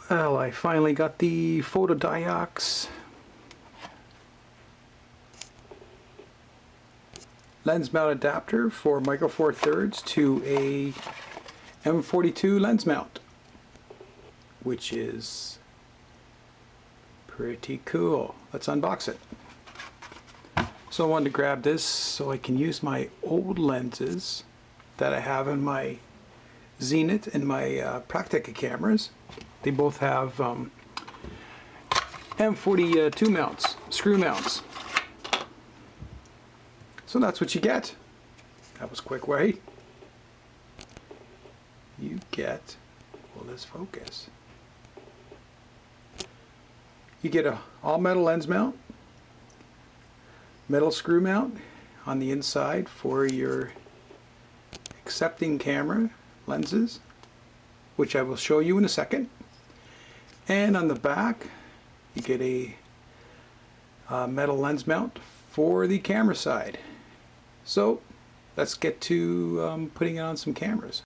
Well, I finally got the fotodiox lens mount adapter for micro four thirds to a m42 lens mount, which is pretty cool. Let's unbox it. So I wanted to grab this so I can use my old lenses that I have in my Zenith and my Praktica cameras. They both have m42 mounts, screw mounts. So that's what you get. That was quick, right? You get, will this focus? You get a all metal lens mount, metal screw mount on the inside for your accepting camera lenses, which I will show you in a second. And on the back, you get a metal lens mount for the camera side. So let's get to putting it on some cameras.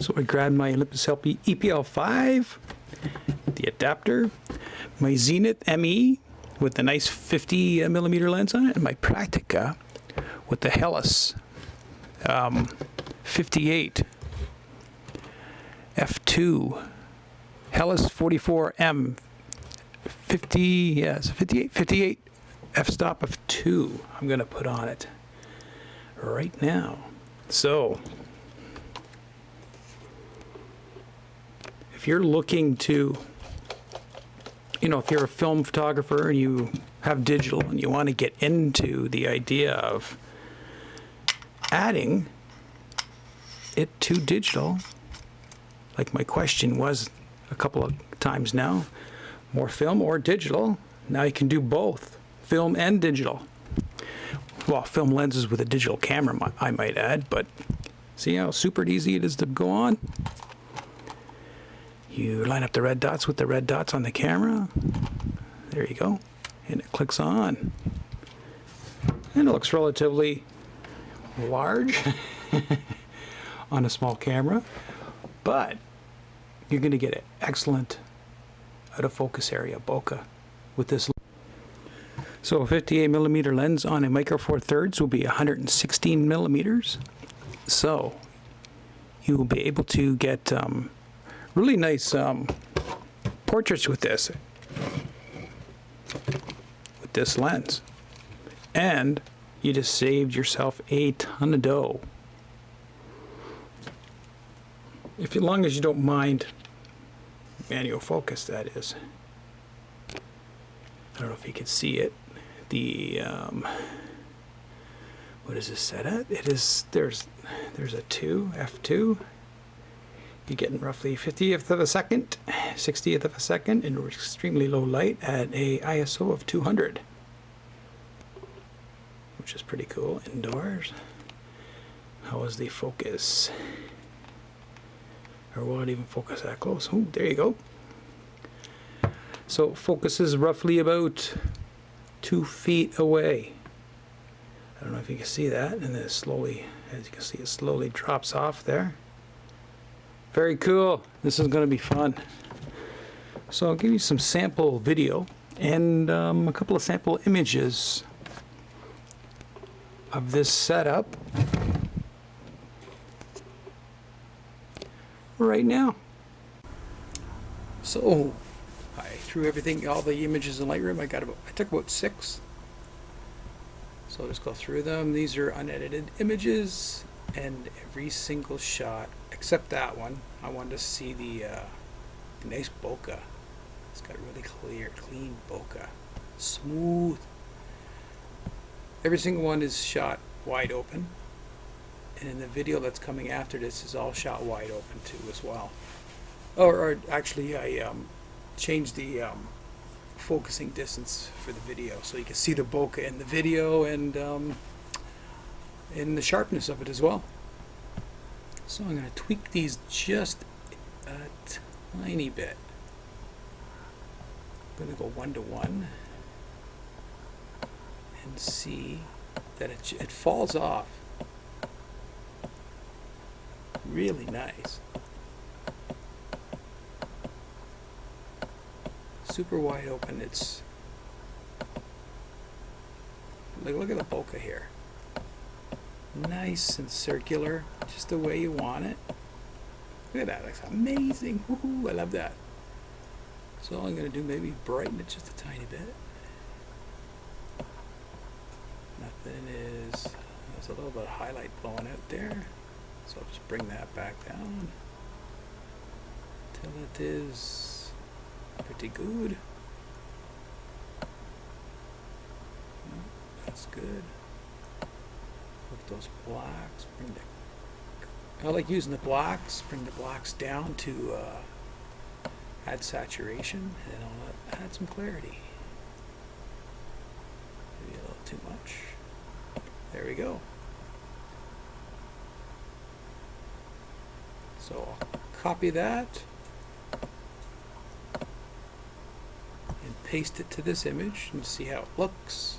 So I grabbed my Olympus EPL5, the adapter, my Zenith ME with the nice 50mm lens on it, and my Praktica with the Hellas 58 f2, Hellas 44M 58 f-stop of 2. I'm going to put on it right now. So if you're looking to, if you're a film photographer and you have digital and you want to get into the idea of adding it to digital, like my question was a couple of times now, more film or digital, now you can do both, film and digital. Well, film lenses with a digital camera, I might add, but see how super easy it is to go on? You line up the red dots with the red dots on the camera. There you go. And it clicks on. And it looks relatively large on a small camera, but you're going to get an excellent out of focus area bokeh with this. So a 58mm lens on a micro four thirds will be 116mm. So you will be able to get really nice portraits with this lens, and you just saved yourself a ton of dough. As long as you don't mind manual focus, that is. I don't know if you can see it. The what is this set at? It is, there's a 2 f2. You're getting roughly 50th of a second, 60th of a second in extremely low light at a ISO of 200, which is pretty cool indoors. How is the focus? Or will it even focus that close? Oh, there you go. So focus is roughly about 2 feet away. I don't know if you can see that, and then it slowly, as you can see, it slowly drops off there. Very cool. This is going to be fun. So I'll give you some sample video and a couple of sample images of this setup right now. So I threw everything, all the images in Lightroom. I took about 6. So I'll just go through them. These are unedited images, and every single shot except that one, I wanted to see the nice bokeh. It's got really clear, clean bokeh, smooth. Every single one is shot wide open, and in the video that's coming after this is all shot wide open too as well. Or actually, I changed the focusing distance for the video so you can see the bokeh in the video and in the sharpness of it as well. So I'm going to tweak these just a tiny bit. I'm going to go 1:1 and see that it falls off really nice. super wide open. It's like, look at the bokeh here. Nice and circular, just the way you want it. Look at that, that's amazing. Woohoo, I love that. So all I'm going to do, maybe brighten it just a tiny bit. Nothing is, there's a little bit of highlight blowing out there. So I'll just bring that back down till it is pretty good. That's good. With those blacks, I like using the blacks, bring the blacks down to add saturation, and then I'll add some clarity. Maybe a little too much. There we go. So I'll copy that and paste it to this image and see how it looks.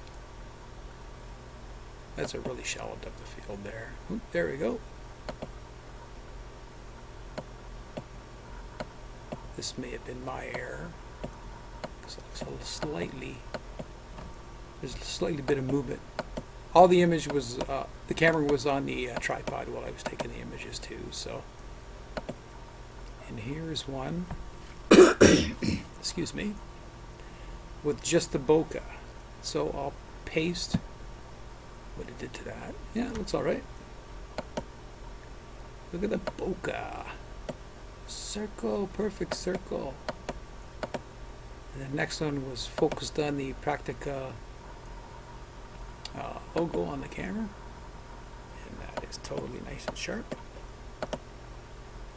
That's a really shallow depth of field there. Oop, there we go. This may have been my error, because it looks a little slightly, there's a slightly bit of movement. All the image was, the camera was on the tripod while I was taking the images too, so. And here's one, excuse me, with just the bokeh. So I'll paste what it did to that. Yeah, it looks alright. Look at the bokeh. Circle, perfect circle. And the next one was focused on the Praktica logo on the camera. And that is totally nice and sharp.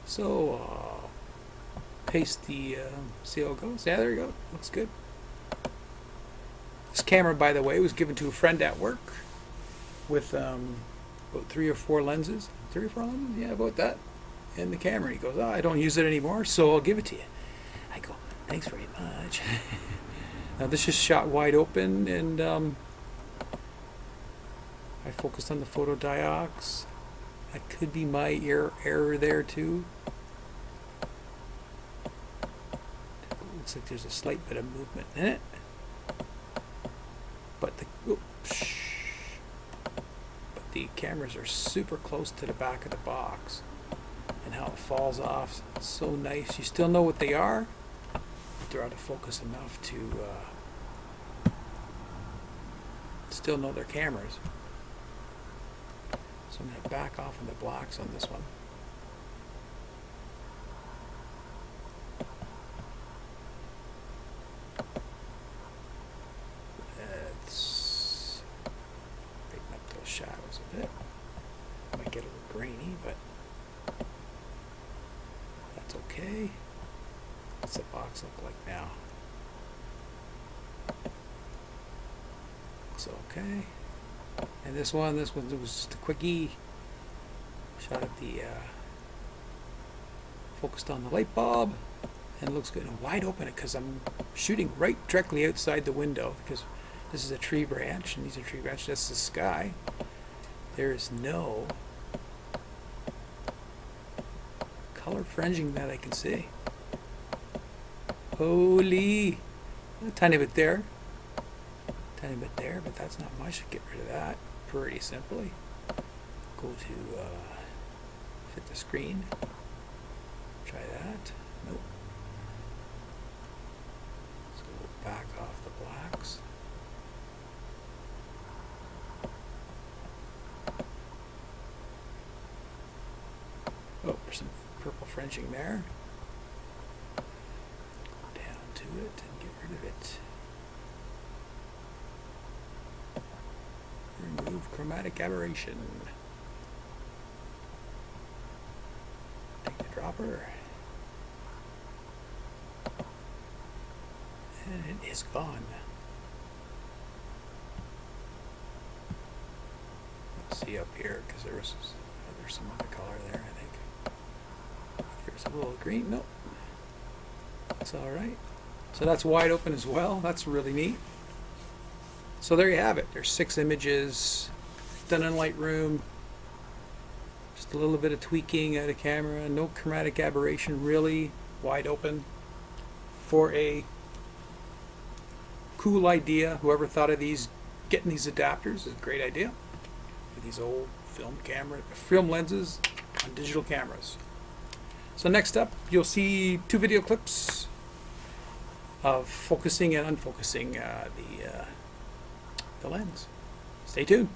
So, paste the, see how it goes? Yeah, there you go. Looks good. This camera, by the way, was given to a friend at work with about 3 or 4 lenses. 3 or 4 lenses? Yeah, about that. And the camera. He goes, oh, I don't use it anymore, so I'll give it to you. I go, thanks very much. Now this is shot wide open, and I focused on the fotodiox. That could be my error there too. Looks like there's a slight bit of movement in it. But the cameras are super close to the back of the box, and how it falls off, so nice. You still know what they are, but they're out of focus enough to still know they're cameras. So I'm going to back off on the blacks on this one. Let's brighten up those shadows a bit. Might get a little grainy, but that's okay. What's the box look like now? Looks okay. And this one was just a quickie. Shot at the focused on the light bulb, and it looks good and wide open because I'm shooting right directly outside the window, because this is a tree branch and these are tree branches. That's the sky. There is no color fringing that I can see. Holy, a tiny bit there, but that's not much. Get rid of that pretty simply. Go to fit the screen. Try that. Nope. So we'll back off the blacks. Oh, there's some purple fringing there. Go down to it and get rid of it. Remove chromatic aberration. Take the dropper. And it is gone. Let's see up here, because there's some other color there, I think. There's a little green. Nope. That's alright. So that's wide open as well. That's really neat. So there you have it. There's 6 images done in Lightroom. Just a little bit of tweaking at a camera. No chromatic aberration, really wide open for a cool idea. Whoever thought of these, getting these adapters is a great idea for these old film lenses on digital cameras. So next up, you'll see 2 video clips of focusing and unfocusing the lens. Stay tuned.